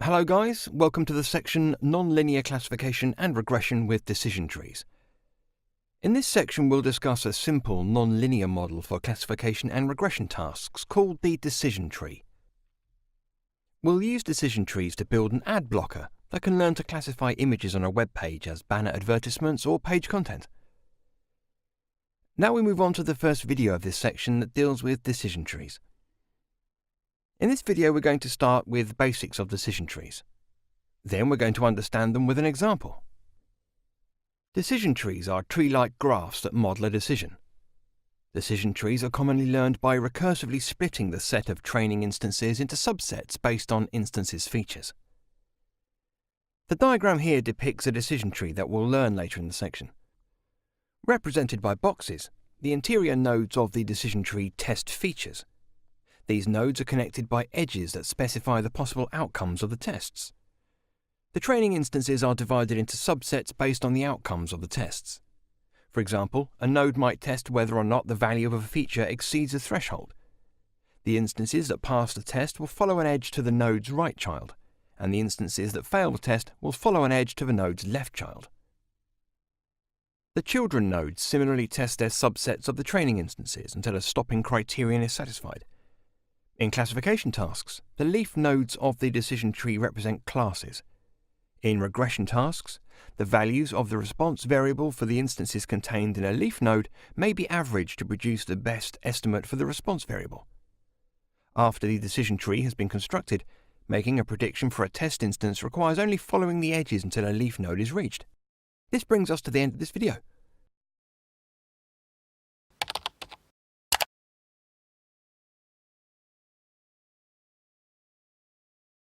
Hello guys, welcome to the section Nonlinear Classification and Regression with Decision Trees. In this section we'll discuss a simple nonlinear model for classification and regression tasks called the decision tree. We'll use decision trees to build an ad blocker that can learn to classify images on a web page as banner advertisements or page content. Now we move on to the first video of this section that deals with decision trees. In this video we're going to start with the basics of decision trees. Then we're going to understand them with an example. Decision trees are tree-like graphs that model a decision. Decision trees are commonly learned by recursively splitting the set of training instances into subsets based on instances' features. The diagram here depicts a decision tree that we'll learn later in the section. Represented by boxes, the interior nodes of the decision tree test features. These nodes are connected by edges that specify the possible outcomes of the tests. The training instances are divided into subsets based on the outcomes of the tests. For example, a node might test whether or not the value of a feature exceeds a threshold. The instances that pass the test will follow an edge to the node's right child, and the instances that fail the test will follow an edge to the node's left child. The children nodes similarly test their subsets of the training instances until a stopping criterion is satisfied. In classification tasks, the leaf nodes of the decision tree represent classes. In regression tasks, the values of the response variable for the instances contained in a leaf node may be averaged to produce the best estimate for the response variable. After the decision tree has been constructed, making a prediction for a test instance requires only following the edges until a leaf node is reached. This brings us to the end of this video.